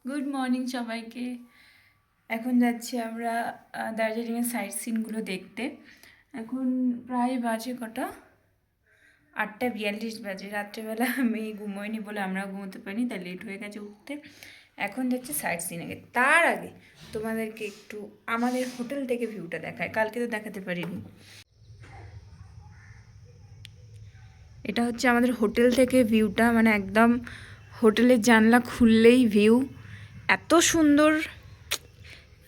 Good morning সবাইকে। এখন যাচ্ছি আমরা দার্জিলিংয়ের সাইট সিনগুলো দেখতে। এখন প্রায় বাজে কটা, 8:42 বাজে। রাত্রেবেলা আমি ঘুমোইনি বলে আমরা ঘুমোতে পারিনি, তাই লেট হয়ে গেছে উঠতে। এখন যাচ্ছে সাইট সিনে। তার আগে তোমাদেরকে একটু আমাদের হোটেল থেকে ভিউটা দেখায়, কালকে তো দেখাতে পারিনি। এটা হচ্ছে আমাদের হোটেল থেকে ভিউটা, মানে একদম হোটেলের জানলা খুললেই ভিউ, এত সুন্দর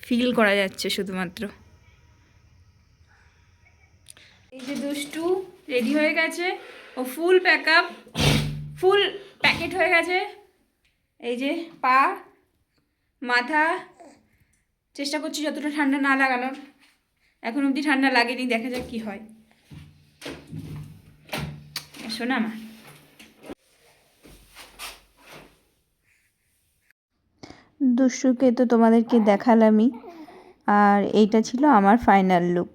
ফিল করা যাচ্ছে শুধুমাত্র। এই যে দুষ্টু রেডি হয়ে গেছে, ও ফুল ফুল প্যাকেট হয়ে গেছে। এই যে পা, মাথা, চেষ্টা করছি যতটা ঠান্ডা না লাগানোর। এখন অবধি ঠান্ডা লাগেনি, দেখা যাক কি হয়। শোনা মা, দুষ্টুকে তো তোমাদেরকে দেখালামই, আর এইটা ছিল আমার ফাইনাল লুক।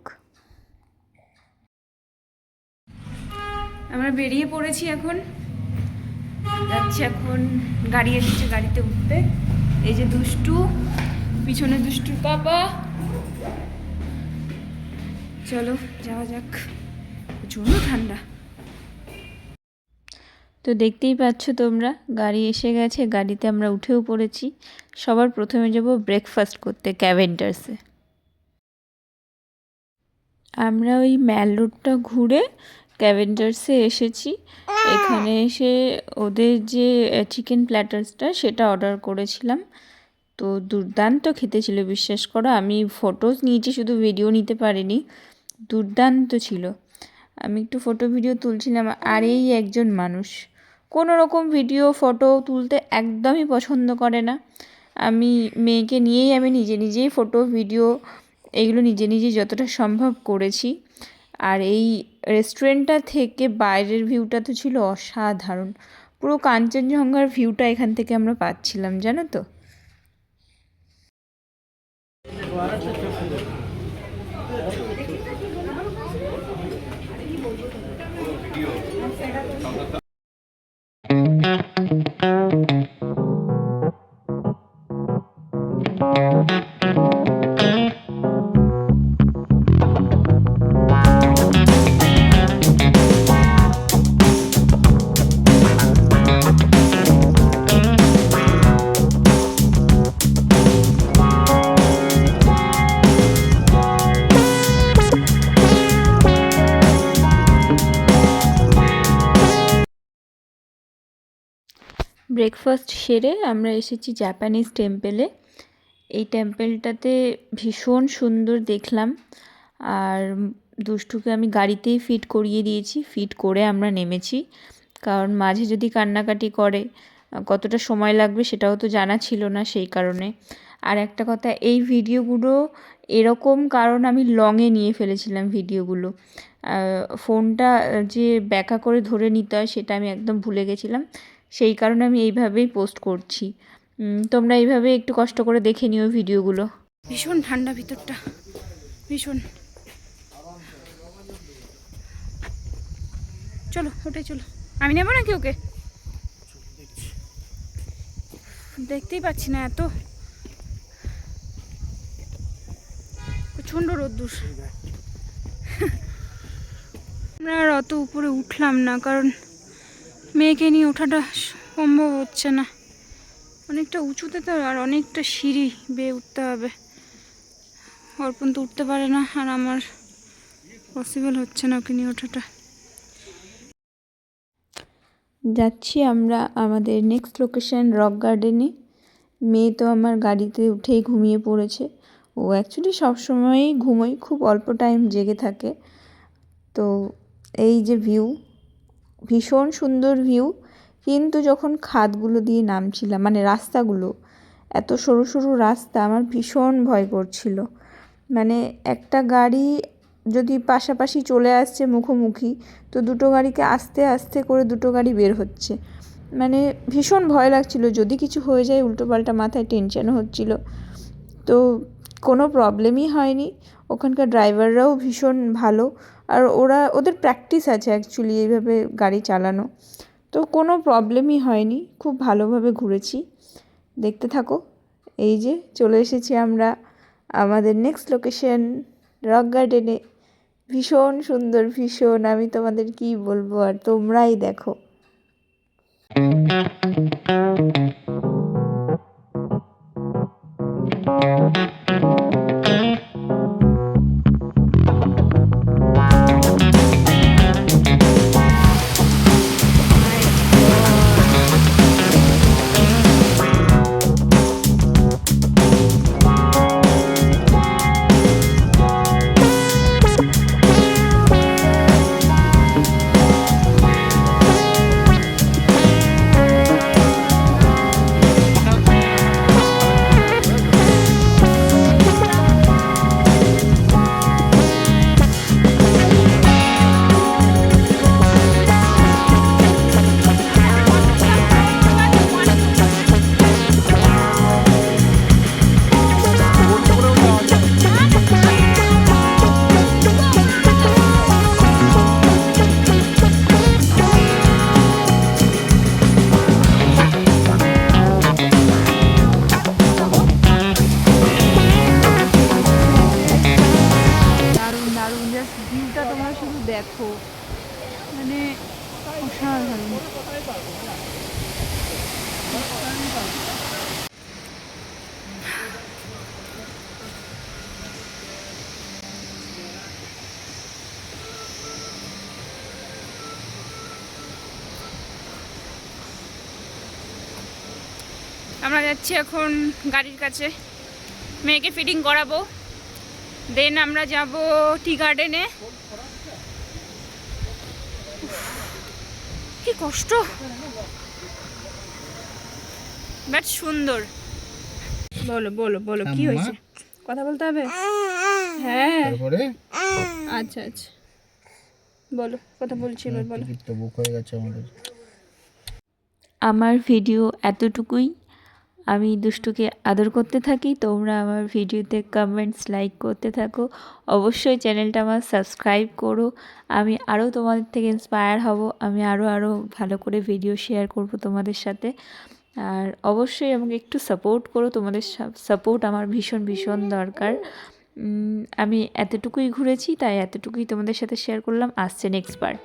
আমরা বেরিয়ে পড়েছি, এখন যাচ্ছি। এখন গাড়ি এসেছে, গাড়িতে উঠতে। এই যে দুষ্টু, পিছনে দুষ্টুর বাবা। চলো যাওয়া যাক, প্রচণ্ড ঠান্ডা। তো দেখতেই পাচ্ছ তোমরা, গাড়ি এসে গেছে, গাড়িতে আমরা উঠেও পড়েছি। সবার প্রথমে যাব ব্রেকফাস্ট করতে ক্যাভেন্টার্সে। আমরা ওই ম্যাল রোডটা ঘুরে ক্যাভেন্টার্সে এসেছি। এখানে এসে ওদের যে চিকেন প্ল্যাটার্সটা সেটা অর্ডার করেছিলাম। তো দুর্দান্ত খেতে ছিল, বিশ্বাস করো। আমি ফটোজ নিয়েছি, শুধু ভিডিও নিতে পারিনি। দুর্দান্ত ছিল। আমি একটু ফটো ভিডিও তুলছিলাম, আর এই একজন মানুষ কোনো রকম ভিডিও ফটো তুলতে একদমই পছন্দ করে না। আমি মেয়েকে নিয়েই আমি নিজেই ফটো ভিডিও এইগুলো নিজে যতটা সম্ভব করেছি। আর এই রেস্টুরেন্টটা থেকে বাইরের ভিউটা তো ছিল অসাধারণ। পুরো কাঞ্চনজঙ্ঘার ভিউটা এখান থেকে আমরা পাচ্ছিলাম, জানো তো। ব্রেকফাস্ট সেরে আমরা এসেছি জাপানিজ টেম্পেলে। এই টেম্পেলটাতে ভীষণ সুন্দর দেখলাম। আর দুষ্টুকে আমি গাড়িতেই ফিট করিয়ে দিয়েছি, ফিট করে আমরা নেমেছি। কারণ মাঝে যদি কান্নাকাটি করে কতটা সময় লাগবে সেটাও তো জানা ছিল না, সেই কারণে। আর একটা কথা, এই ভিডিওগুলো এরকম কারণ আমি লংয়ে নিয়ে ফেলেছিলাম ভিডিওগুলো। ফোনটা যে ব্যাকা করে ধরে নিতে হয় সেটা আমি একদম ভুলে গেছিলাম, সেই কারণে আমি এইভাবেই পোস্ট করছি। তোমরা এইভাবে একটু কষ্ট করে দেখে নিও ভিডিওগুলো। ভীষণ ঠান্ডা ভিতরটা, ভীষণ। চলো ওটাই চলো, আমি নেবো নাকি ওকে? দেখতেই পাচ্ছি না, এত প্রচণ্ড রোদ্দুর। আমরা আর অত উপরে উঠলাম না, কারণ মেয়েকে নিয়ে ওঠাটা সম্ভব হচ্ছে না। অনেকটা উঁচুতে তো, আর অনেকটা সিঁড়ি বেয়ে উঠতে হবে। অর্পণ তো উঠতে পারে না, আর আমার পসিবল হচ্ছে না ওকে নিয়ে ওঠাটা। যাচ্ছি আমরা আমাদের নেক্সট লোকেশন রক গার্ডেনে। মেয়ে তো আমার গাড়িতে উঠেই ঘুমিয়ে পড়েছে। ও অ্যাকচুয়ালি সবসময়ই ঘুমোয়, খুব অল্প টাইম জেগে থাকে। তো এই যে ভিউ, ভীষণ সুন্দর ভিউ। কিন্তু যখন খাদগুলো দিয়ে নামছিলাম, মানে রাস্তাগুলো এত সরু সরু রাস্তা, আমার ভীষণ ভয় করছিল। মানে একটা গাড়ি যদি পাশাপাশি চলে আসছে মুখোমুখি, তো দুটো গাড়িকে আস্তে আস্তে করে দুটো গাড়ি বের হচ্ছে। মানে ভীষণ ভয় লাগছিল, যদি কিছু হয়ে যায় উল্টোপাল্টা, মাথায় টেনশনও হচ্ছিল। তো কোনো প্রবলেমই হয়নি। ওখানকার ড্রাইভাররাও ভীষণ ভালো, আর ওদের প্র্যাকটিস আছে অ্যাকচুয়ালি এইভাবে গাড়ি চালানো। তো কোনো প্রবলেমই হয়নি, খুব ভালোভাবে ঘুরেছি। দেখতে থাকো, এই যে চলে এসেছি আমরা আমাদের নেক্সট লোকেশন রক গার্ডেনে। ভীষণ সুন্দর, ভীষণ, আমি তোমাদের কি বলবো, আর তোমরাই দেখো। ভিউটা তোমরা শুধু দেখো, মানে অসাধারণ। আমরা যাচ্ছি এখন গাড়ির কাছে, মেয়েকে ফিটিং করাবো, দেন আমরা যাব টি গার্ডেনে। কি কষ্ট, বাট সুন্দর। বলো বলো বলো, কি হয়েছে? কথা বলতে হবে? হ্যাঁ আচ্ছা আচ্ছা, বলো, কথা বলছি এবার, বলো। আমার ভিডিও এতটুকুই। আমি দুষ্টুকে আদর করতে থাকি, তোমরা আমার ভিডিওতে কমেন্টস, লাইক করতে থাকো। অবশ্যই চ্যানেলটা আমার সাবস্ক্রাইব করো। আমি আরও তোমাদের থেকে ইন্সপায়ার হব, আমি আরও ভালো করে ভিডিও শেয়ার করব তোমাদের সাথে। আর অবশ্যই আমাকে একটু সাপোর্ট করো, তোমাদের সাপোর্ট আমার ভীষণ ভীষণ দরকার। আমি এতটুকুই ঘুরেছি, তাই এতটুকুই তোমাদের সাথে শেয়ার করলাম। আসছে নেক্সট পার্ট।